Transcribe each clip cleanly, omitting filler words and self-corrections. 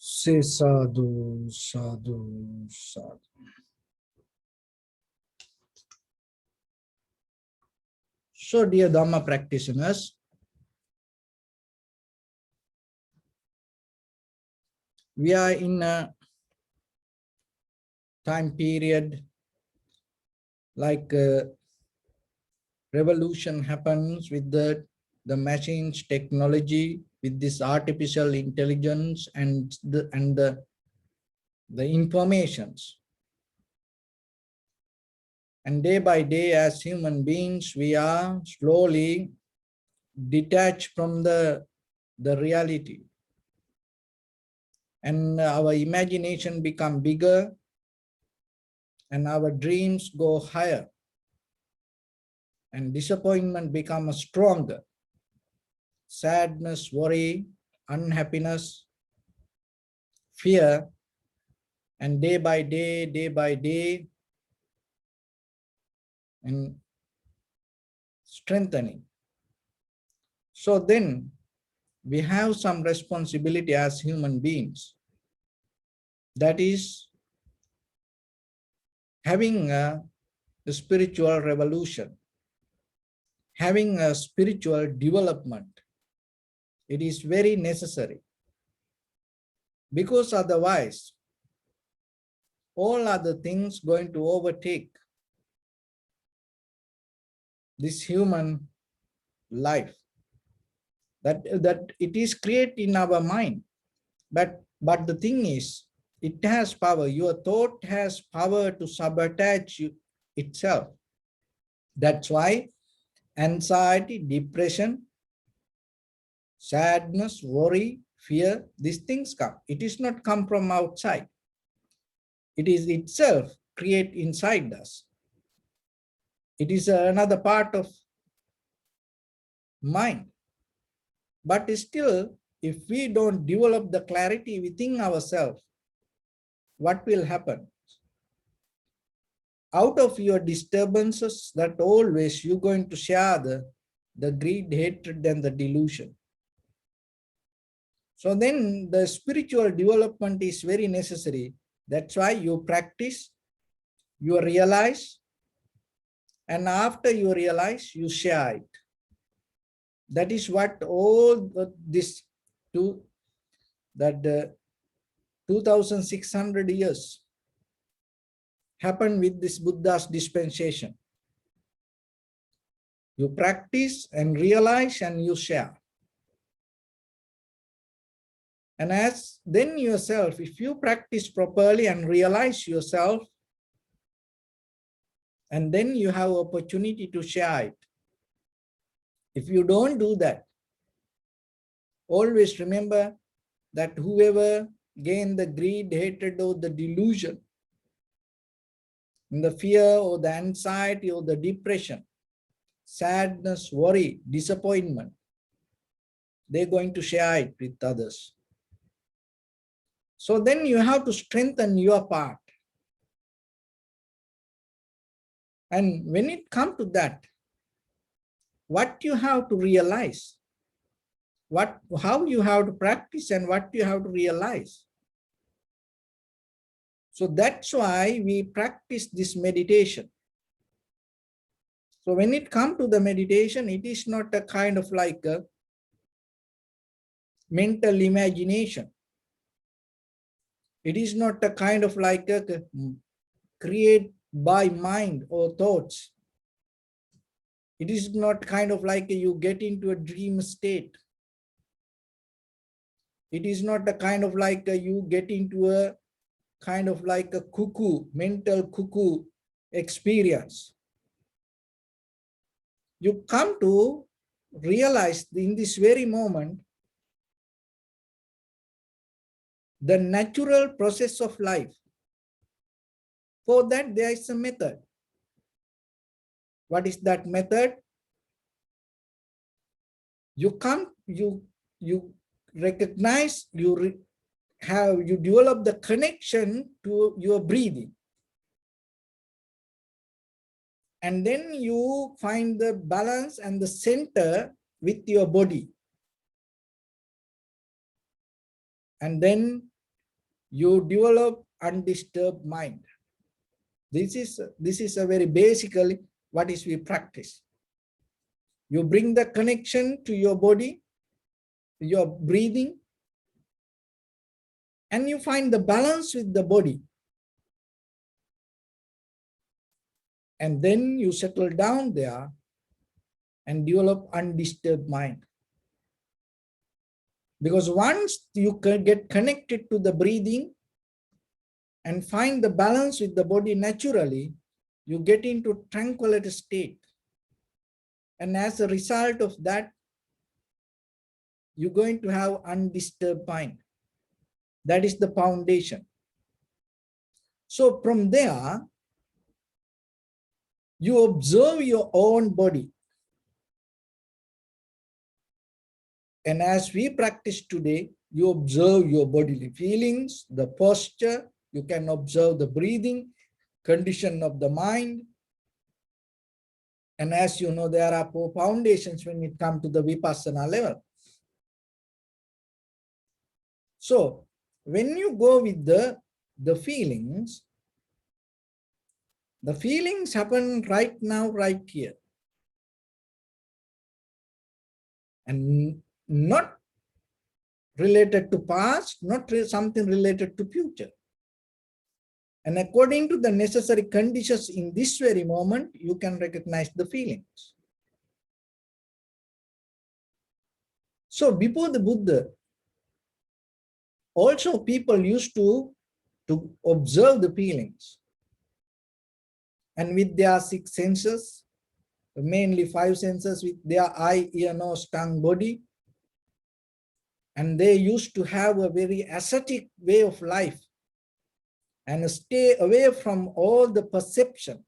Say sadhu, sadhu, sadhu. So, dear Dharma practitioners, we are in a time period like revolution happens with the machines technology, with this artificial intelligence and the informations. And day by day, as human beings, we are slowly detached from the reality. And our imagination become bigger and our dreams go higher and disappointment becomes stronger. Sadness, worry, unhappiness, fear, and day by day, and strengthening. So then we have some responsibility as human beings. That is having a spiritual revolution, having a spiritual development. It is very necessary, because otherwise all other things going to overtake this human life. That it is created in our mind, but the thing is, it has power. Your thought has power to sabotage itself. That's why anxiety, depression, sadness, worry, fear, these things come. It is not come from outside. It is itself create inside us. It is another part of mind. But still, if we don't develop the clarity within ourselves, what will happen? Out of your disturbances, that always you're going to share the greed, hatred, and the delusion. So then the spiritual development is very necessary. That's why you practice, you realize, and after you realize, you share it. That is what all this the 2600 years happened with this Buddha's dispensation. You practice and realize and you share. And as then yourself, if you practice properly and realize yourself, and then you have opportunity to share it. If you don't do that, always remember that whoever gain the greed, hatred, or the delusion, the fear or the anxiety or the depression, sadness, worry, disappointment, they're going to share it with others. So then you have to strengthen your part. And when it comes to that, what you have to realize, how you have to practice and what you have to realize. So that's why we practice this meditation. So when it comes to the meditation, it is not a kind of like a mental imagination. It is not a kind of like a create by mind or thoughts. It is not kind of like you get into a dream state. It is not a kind of like you get into a kind of like a cuckoo, mental cuckoo experience. You come to realize in this very moment the natural process of life. For that, there is a method. What is that method? You come, you recognize, you develop the connection to your breathing. And then you find the balance and the center with your body. And then you develop undisturbed mind. This is a very basically what is we practice. You bring the connection to your body, your breathing, and you find the balance with the body. And then you settle down there and develop undisturbed mind. Because once you can get connected to the breathing and find the balance with the body naturally, you get into tranquility state. And as a result of that, you're going to have undisturbed mind. That is the foundation. So from there, you observe your own body. And as we practice today, you observe your bodily feelings, the posture, you can observe the breathing, condition of the mind. And as you know, there are 4 foundations when it comes to the Vipassana level. So when you go with the feelings happen right now, right here. And not related to past, not something related to future. And according to the necessary conditions in this very moment, you can recognize the feelings. So before the Buddha, also people used to observe the feelings. And with their 6 senses, mainly 5 senses, with their eye, ear, nose, tongue, body. And they used to have a very ascetic way of life and stay away from all the perception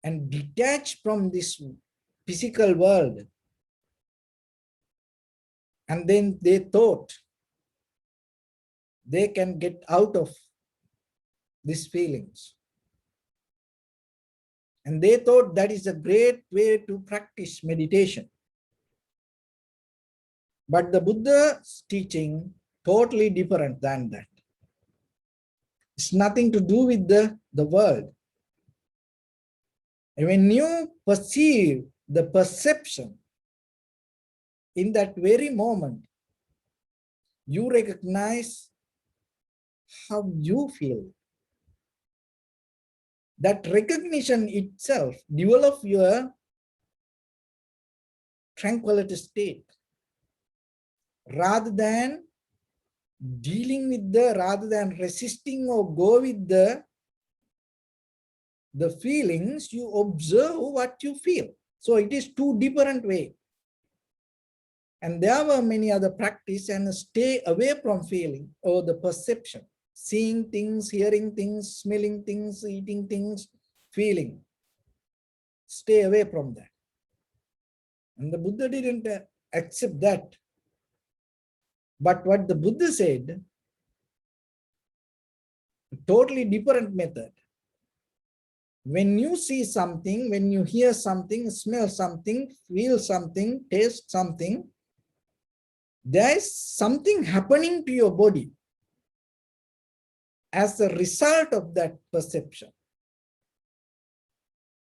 and detach from this physical world. And then they thought they can get out of these feelings. And they thought that is a great way to practice meditation. But the Buddha's teaching totally different than that. It's nothing to do with the world. And when you perceive the perception, in that very moment, you recognize how you feel. That recognition itself develops your tranquility state. Rather than dealing with rather than resisting or go with the feelings, you observe what you feel. So it is 2 different ways. And there were many other practice and stay away from feeling or the perception, seeing things, hearing things, smelling things, eating things, feeling. Stay away from that. And the Buddha didn't accept that. But what the Buddha said, a totally different method. When you see something, when you hear something, smell something, feel something, taste something, there is something happening to your body as a result of that perception.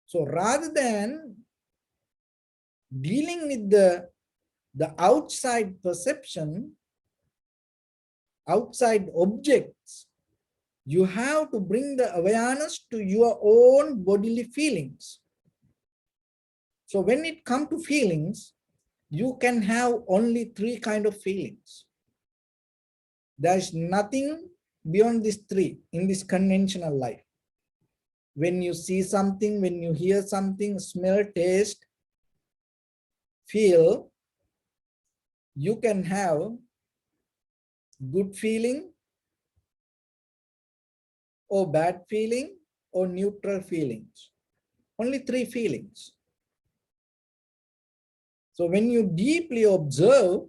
So rather than dealing with the outside perception, outside objects, you have to bring the awareness to your own bodily feelings. So when it comes to feelings, you can have only 3 kinds of feelings. There is nothing beyond these 3 in this conventional life. When you see something, when you hear something, smell, taste, feel, you can have good feeling or bad feeling or neutral feelings. Only 3 feelings. So when you deeply observe,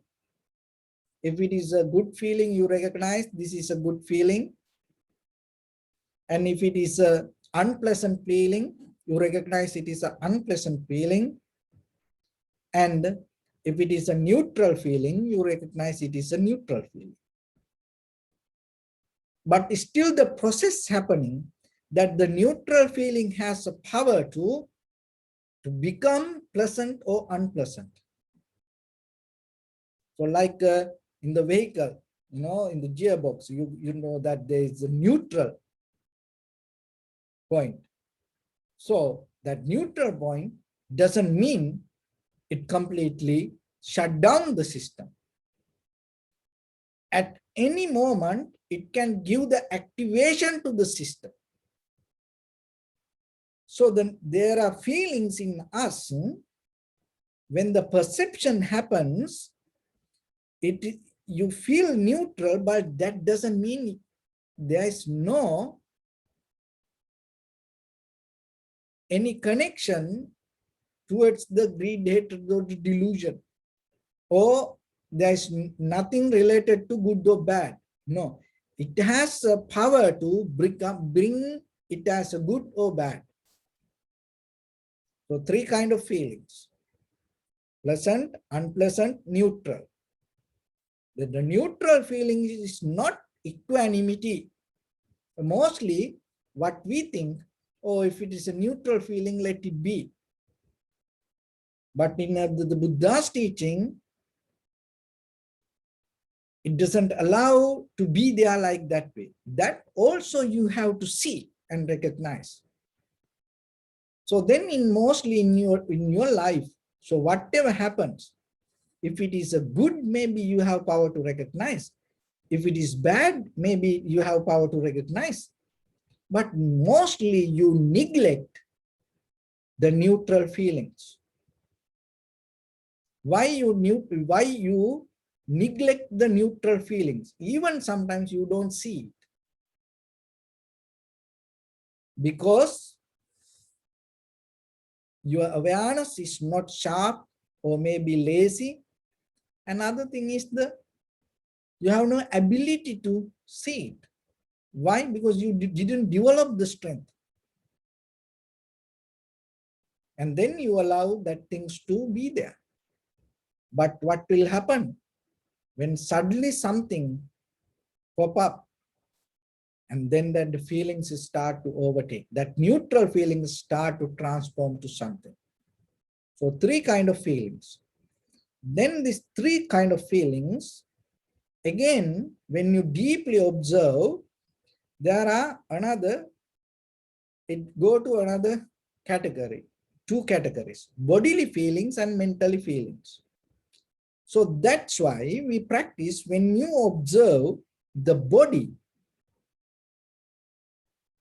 if it is a good feeling, you recognize this is a good feeling. And if it is an unpleasant feeling, you recognize it is an unpleasant feeling. And if it is a neutral feeling, you recognize it is a neutral feeling. but still the process happening that the neutral feeling has a power to become pleasant or unpleasant. So like in the vehicle, in the gearbox, you know that there is a neutral point. So that neutral point doesn't mean it completely shut down the system. At any moment, it can give the activation to the system. So then there are feelings in us. When the perception happens, you feel neutral, but that doesn't mean there is no any connection towards the greed, hatred, or delusion, or there's nothing related to good or bad. No, it has a power to bring it as a good or bad. So three kind of feelings: pleasant, unpleasant, neutral. The neutral feeling is not equanimity. Mostly what we think, oh, if it is a neutral feeling, let it be. But in the Buddha's teaching, it doesn't allow to be there like that way. That also you have to see and recognize. So then mostly in your life, so whatever happens, if it is a good, maybe you have power to recognize. If it is bad, maybe you have power to recognize. But mostly you neglect the neutral feelings. Why you neglect the neutral feelings? Even sometimes you don't see it. Because your awareness is not sharp, or maybe lazy. Another thing is you have no ability to see it. Why? Because you didn't develop the strength. And then you allow that things to be there. But what will happen when suddenly something pop up, and then that the feelings start to overtake, that neutral feelings start to transform to something. So three kind of feelings. Then these three kind of feelings, again, when you deeply observe, there are it go to another category, two categories: bodily feelings and mentally feelings. So that's why we practice, when you observe the body,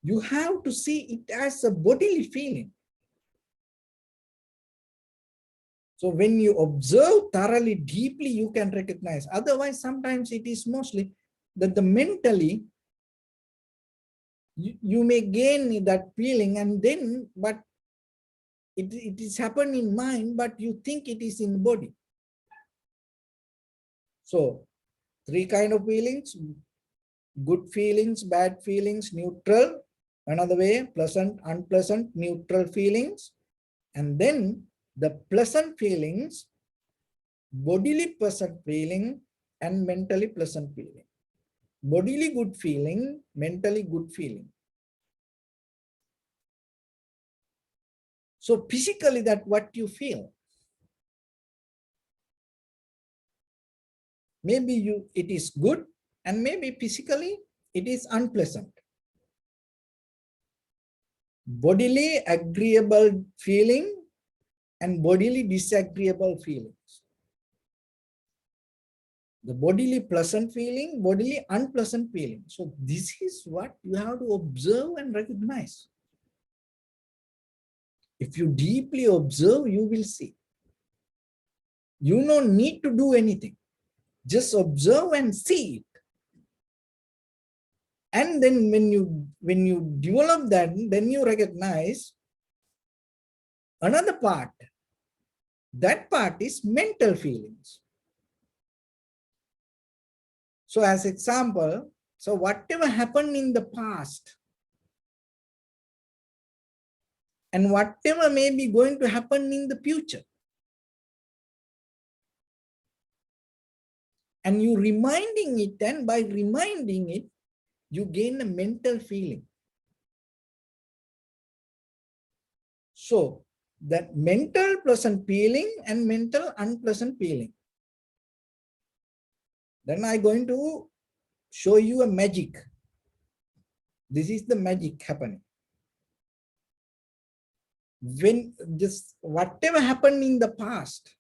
you have to see it as a bodily feeling. So when you observe thoroughly, deeply, you can recognize. Otherwise, sometimes it is mostly that the mentally, you may gain that feeling, and then, but it is happening in mind, but you think it is in body. So three kind of feelings: good feelings, bad feelings, neutral. Another way, pleasant, unpleasant, neutral feelings. And then the pleasant feelings, bodily pleasant feeling, and mentally pleasant feeling. Bodily good feeling, mentally good feeling. So physically, that what you feel. Maybe it is good, and maybe physically it is unpleasant. Bodily agreeable feeling and bodily disagreeable feelings. The bodily pleasant feeling, bodily unpleasant feeling. So this is what you have to observe and recognize. If you deeply observe, you will see. You don't need to do anything. Just observe and see it. And then when you develop that, then you recognize another part. That part is mental feelings. So as example, so whatever happened in the past, and whatever may be going to happen in the future, and you reminding it, and by reminding it, you gain a mental feeling. So that mental pleasant feeling and mental unpleasant feeling. Then I'm going to show you a magic. This is the magic happening. When just whatever happened in the past,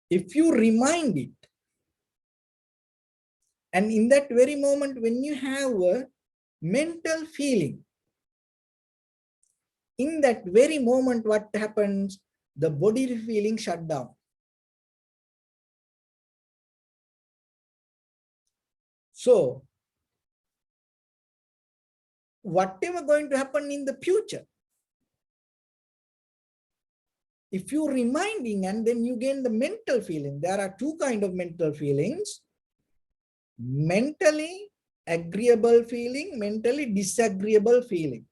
if you remind it, and in that very moment when you have a mental feeling, in that very moment what happens, the body feeling shut down. So whatever going to happen in the future, if you reminding and then you gain the mental feeling, there are two kinds of mental feelings: mentally agreeable feeling, mentally disagreeable feeling,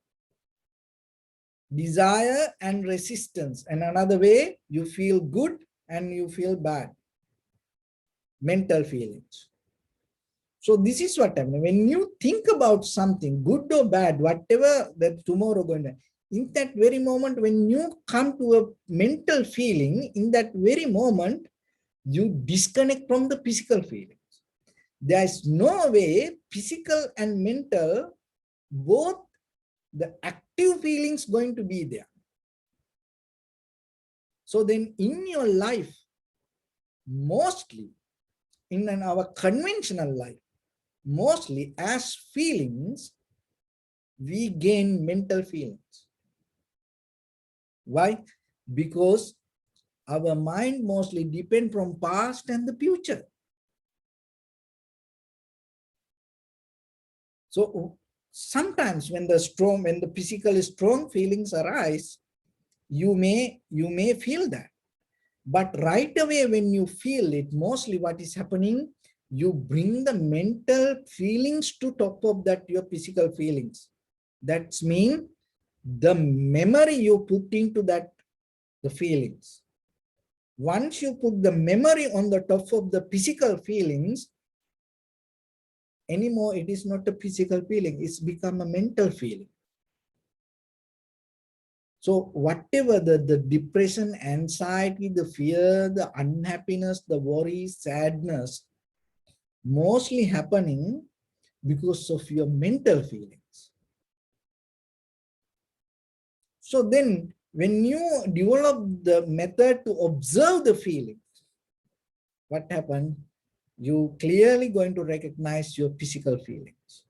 desire and resistance. And another way, you feel good and you feel bad, mental feelings. So this is what happens when you think about something good or bad, whatever that tomorrow going to, in that very moment when you come to a mental feeling, in that very moment you disconnect from the physical feelings. There is no way physical and mental, both the active feelings going to be there. So then in your life, mostly in our conventional life, mostly as feelings, we gain mental feelings. Why? Because our mind mostly depend from past and the future. So sometimes when the physical strong feelings arise, you may feel that. But right away when you feel it, mostly what is happening, you bring the mental feelings to top of that your physical feelings. That's mean the memory you put into that, the feelings. Once you put the memory on the top of the physical feelings, anymore it is not a physical feeling, it's become a mental feeling. So whatever the depression, anxiety, the fear, the unhappiness, the worry, sadness, mostly happening because of your mental feelings. So then when you develop the method to observe the feelings, what happened? You clearly going to recognize your physical feelings.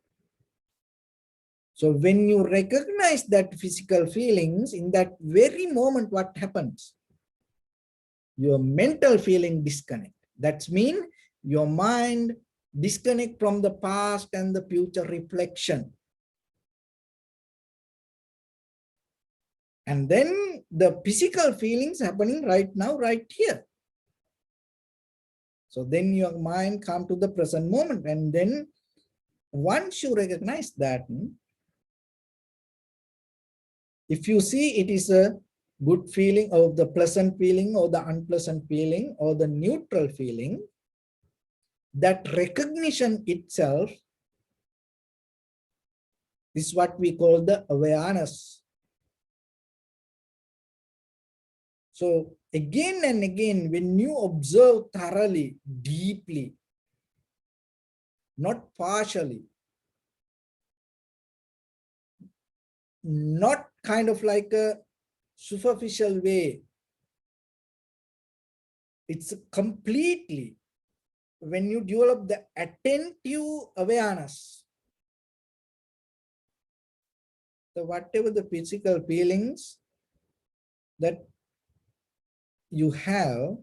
So when you recognize that physical feelings, in that very moment, what happens? Your mental feeling disconnect. That's mean your mind disconnect from the past and the future reflection. And then the physical feelings happening right now, right here. So then your mind come to the present moment. And then once you recognize that, if you see it is a good feeling or the pleasant feeling or the unpleasant feeling or the neutral feeling, that recognition itself is what we call the awareness. So again and again, when you observe thoroughly, deeply, not partially, not kind of like a superficial way, it's completely, when you develop the attentive awareness, so whatever the physical feelings that you have,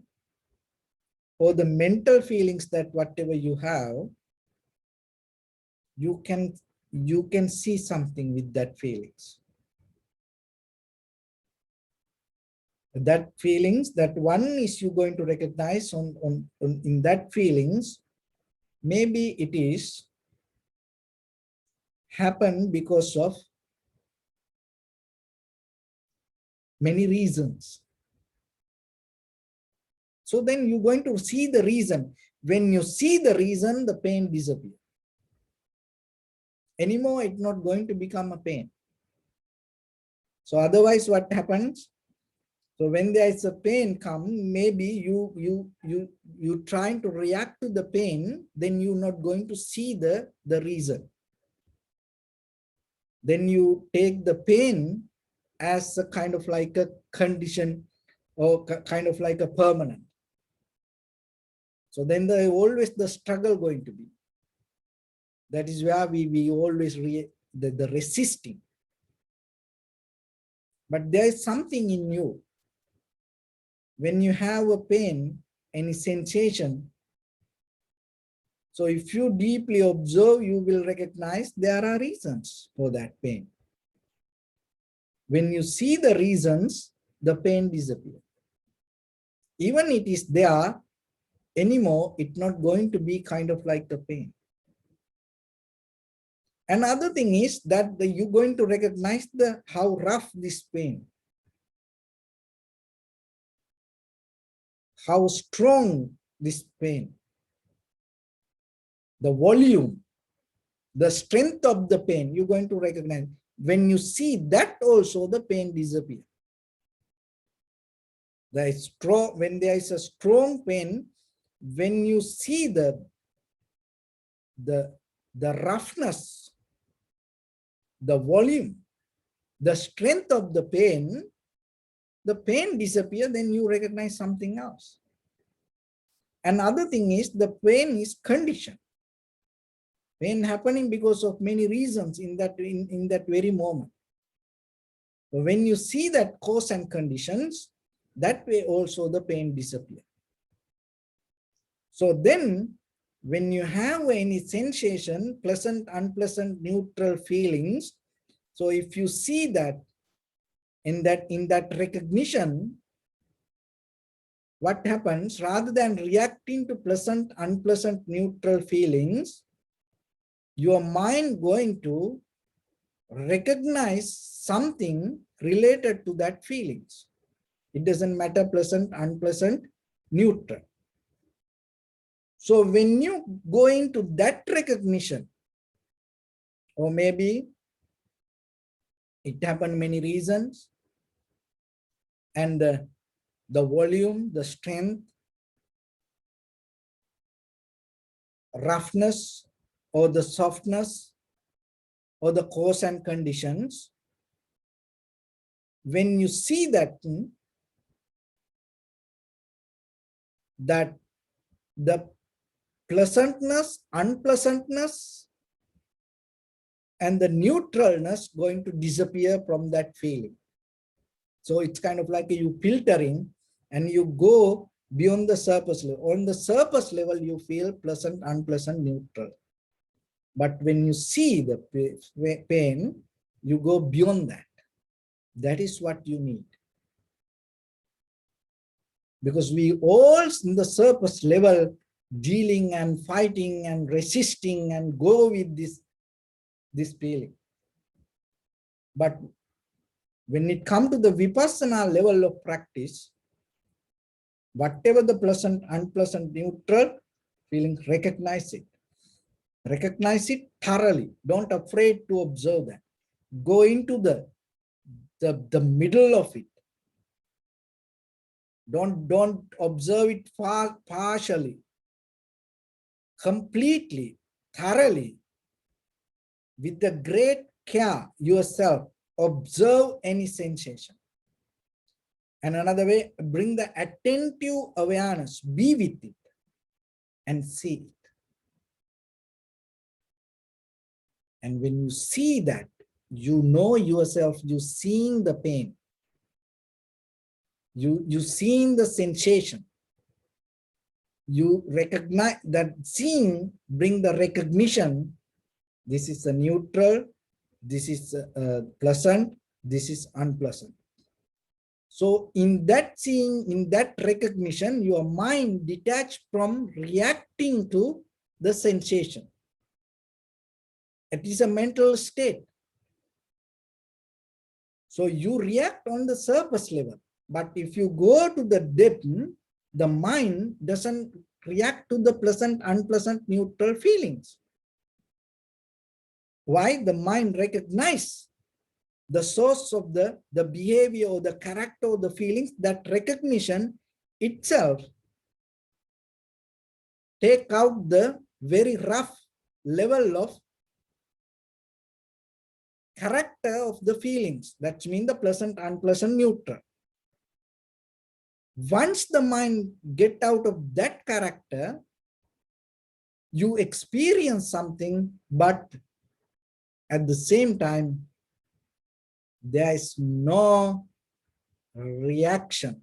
or the mental feelings that whatever you have, you can see something with that feelings. That feelings, that one is you going to recognize on in that feelings, maybe it is happen because of many reasons. So then you're going to see the reason. When you see the reason, the pain disappears. Anymore, it's not going to become a pain. So otherwise, what happens? So when there is a pain come, maybe you trying to react to the pain, then you're not going to see the reason. Then you take the pain as a kind of like a condition or kind of like a permanent. So then there always the struggle going to be. That is where we always the resisting. But there is something in you. When you have a pain, any sensation, so if you deeply observe, you will recognize there are reasons for that pain. When you see the reasons, the pain disappears. Even it is there anymore, it's not going to be kind of like the pain. Another thing is that you're going to recognize how rough this pain, how strong this pain, the volume, the strength of the pain, you're going to recognize. When you see that also, the pain disappears. When there is a strong pain, when you see the roughness, the volume, the strength of the pain disappears, then you recognize something else. Another thing is the pain is conditioned. Pain happening because of many reasons in that very moment. So when you see that cause and conditions, that way also the pain disappears. So then when you have any sensation, pleasant, unpleasant, neutral feelings, so if you see that in that recognition, what happens, rather than reacting to pleasant, unpleasant, neutral feelings, your mind going to recognize something related to that feelings. It doesn't matter pleasant, unpleasant, neutral. So when you go into that recognition, or maybe it happened many reasons, and the volume, the strength, roughness, or the softness, or the cause and conditions, when you see that the pleasantness, unpleasantness, and the neutralness going to disappear from that feeling. So it's kind of like you filtering and you go beyond the surface level. On the surface level, you feel pleasant, unpleasant, neutral. But when you see the pain, you go beyond that. That is what you need. Because we all in the surface level dealing and fighting and resisting and go with this feeling. But when it comes to the vipassana level of practice, whatever the pleasant, unpleasant, neutral feeling, recognize it. Recognize it thoroughly. Don't afraid to observe that. Go into the middle of it. Don't observe it partially. Completely, thoroughly, with the great care yourself, observe any sensation. And another way, bring the attentive awareness, be with it and see it. And when you see that, you know yourself, you seeing the pain, you seeing the sensation, you recognize that seeing, bring the recognition, this is a neutral, this is pleasant, this is unpleasant. So in that seeing, in that recognition, your mind detached from reacting to the sensation. It is a mental state. So you react on the surface level, but if you go to the depth, the mind doesn't react to the pleasant, unpleasant, neutral feelings. Why? The mind recognizes the source of the behavior or the character of the feelings. That recognition itself take out the very rough level of character of the feelings. That means the pleasant, unpleasant, neutral. Once the mind get out of that character, you experience something, but at the same time, there is no reaction.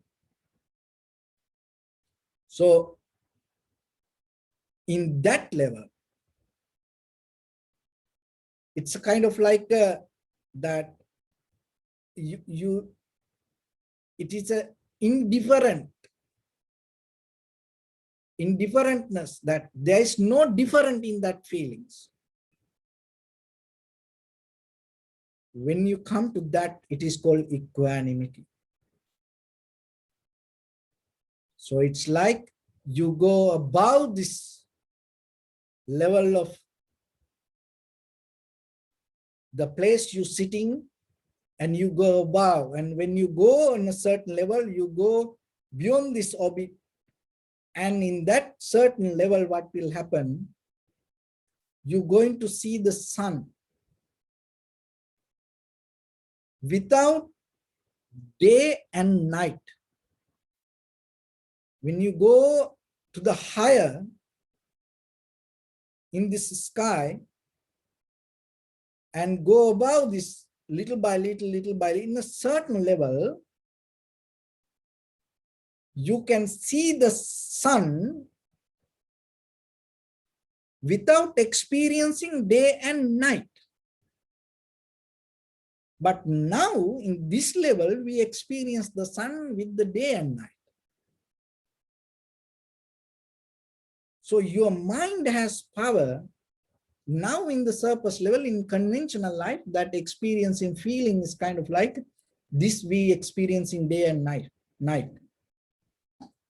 So in that level, it's a kind of like that it is a indifferentness, that there is no different in that feelings. When you come to that, it is called equanimity. So it's like you go above this level of the place you're sitting, and you go above. And when you go on a certain level, you go beyond this orbit. And in that certain level, what will happen? You're going to see the sun without day and night. When you go to the higher in this sky and go above this little by little, in a certain level, you can see the sun without experiencing day and night. But now in this level, we experience the sun with the day and night. So your mind has power now in the surface level. In conventional life, that experiencing feeling is kind of like this we experience in day and night.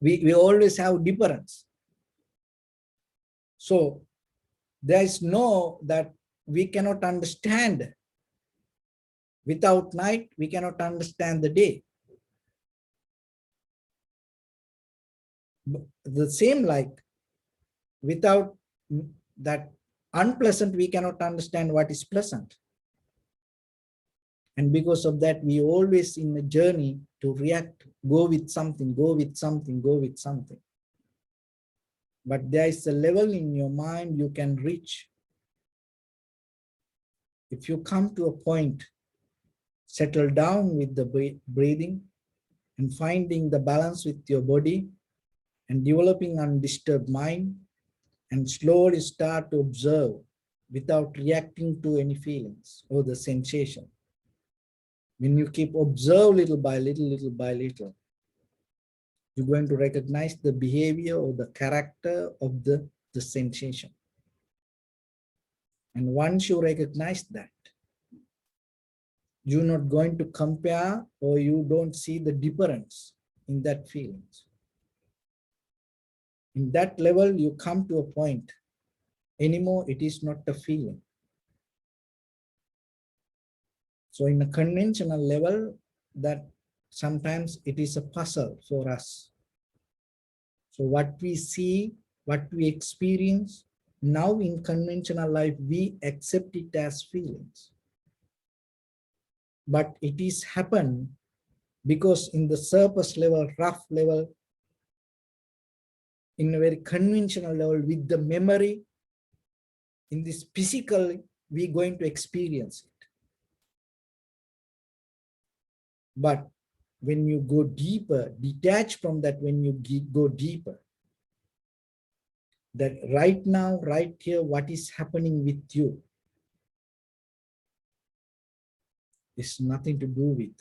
We always have difference. So there is no that we cannot understand. Without night, we cannot understand the day. The same like without that unpleasant, we cannot understand what is pleasant. And because of that, we always in a journey to react, go with something, go with something, go with something. But there is a level in your mind you can reach. If you come to a point, settle down with the breathing and finding the balance with your body and developing undisturbed mind, and slowly start to observe without reacting to any feelings or the sensation. When you keep observe little by little, you're going to recognize the behavior or the character of the sensation. And once you recognize that, you're not going to compare, or you don't see the difference in that feelings. In that level, you come to a point, anymore it is not a feeling. So in a conventional level, that sometimes it is a puzzle for us. So what we see, what we experience, now in conventional life, we accept it as feelings. But it is happened because in the surface level, rough level, in a very conventional level, with the memory, in this physical, we're going to experience it. But when you go deeper, detach from that, when you go deeper, that right now, right here, what is happening with you is nothing to do with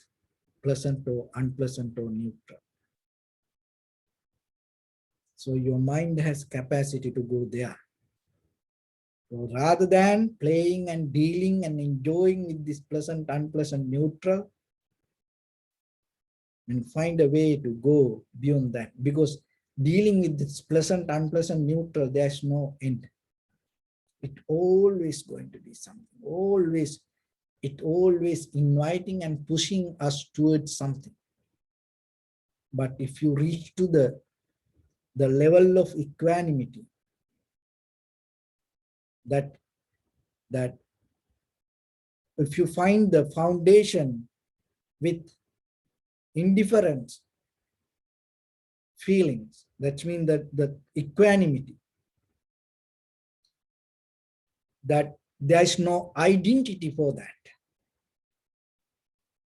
pleasant or unpleasant or neutral. So your mind has capacity to go there. So rather than playing and dealing and enjoying with this pleasant, unpleasant, neutral, and find a way to go beyond that, because dealing with this pleasant, unpleasant, neutral, there's no end. It always going to be something, always, it always inviting and pushing us towards something. But if you reach to the level of equanimity, that if you find the foundation with indifference feelings, that means that the equanimity, that there's no identity for that.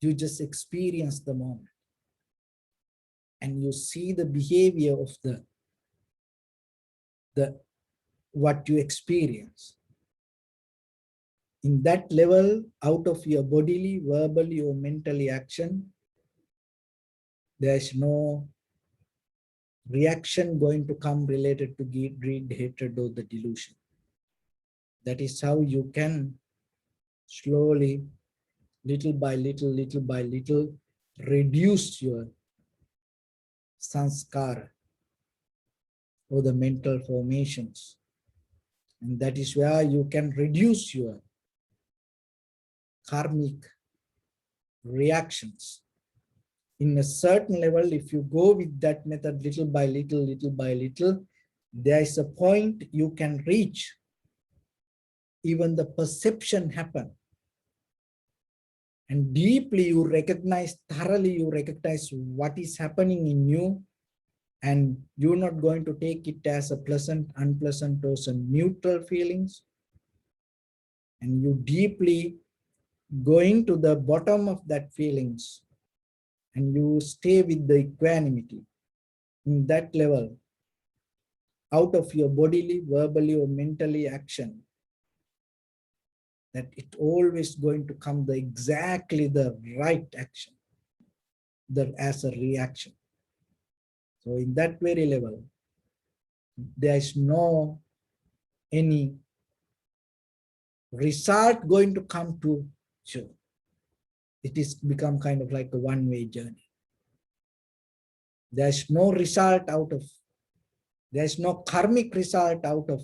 You just experience the moment and you see the behavior of the what you experience. In that level, out of your bodily, verbally, or mentally action, there's no reaction going to come related to greed, hatred, or the delusion. That is how you can slowly, little by little, reduce your sanskara or the mental formations. And that is where you can reduce your karmic reactions. In a certain level, if you go with that method little by little, there is a point you can reach. Even the perception happen. And deeply you recognize, thoroughly you recognize what is happening in you, and you're not going to take it as a pleasant, unpleasant, or some neutral feelings. And you deeply going to the bottom of that feelings, and you stay with the equanimity in that level, out of your bodily, verbally, or mentally action, that it always going to come the exactly the right action, as a reaction. So in that very level, there is no any result going to come to you. It is become kind of like a one-way journey. There's no result out of, there's no karmic result out of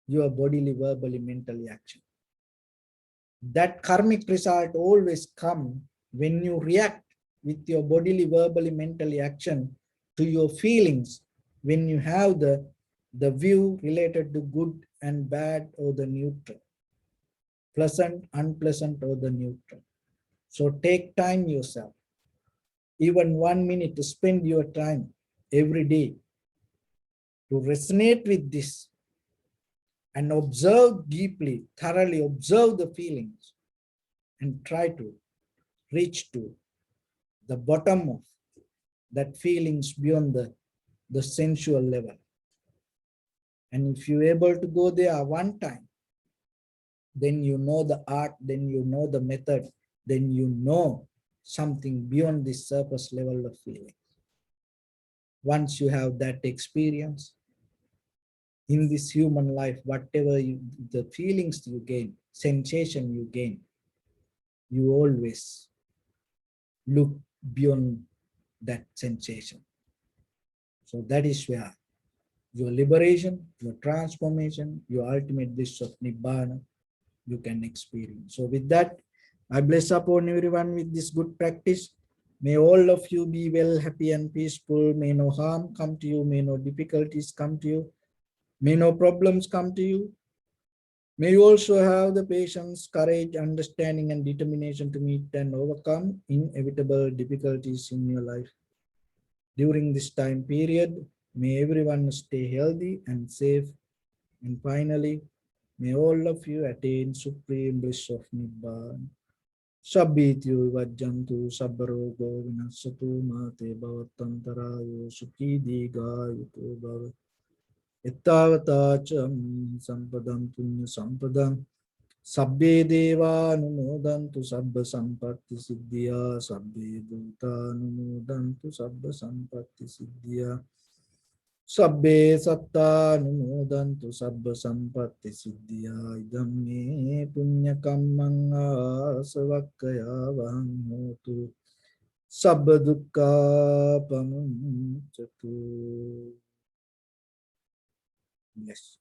your bodily, verbally, mentally action. That karmic result always come when you react with your bodily, verbally, mentally action to your feelings, when you have the view related to good and bad or the neutral, pleasant, unpleasant, or the neutral. So take time yourself, even 1 minute to spend your time every day to resonate with this and observe deeply, thoroughly observe the feelings and try to reach to the bottom of that feelings beyond the sensual level. And if you're able to go there one time, then you know the art, then you know the method, then you know something beyond this surface level of feeling. Once you have that experience in this human life, whatever the feelings you gain, sensation you gain, you always look beyond that sensation. So that is where your liberation, your transformation, your ultimate bliss of Nibbana, you can experience. So with that, I bless upon everyone with this good practice. May all of you be well, happy, and peaceful. May no harm come to you. May no difficulties come to you. May no problems come to you. May you also have the patience, courage, understanding, and determination to meet and overcome inevitable difficulties in your life. During this time period, may everyone stay healthy and safe. And finally, may all of you attain supreme bliss of Nibbana. Sabbityu vajjantu sabbarogo vinasatu mate bhavatantarayo sukhi digayuto bhavat. Ittavata cham sampadam punya sampadam. Sabbe deva anumodantu sabba sampatti siddhya. Sabbe bhuta anumodantu sabba sampatti siddhya. Sabbe satta anumodantu sabba sampatti siddhya. Idam me punya kammang asavakkaya vaham hotu. Sabba dukkha pamuncatu. Yes.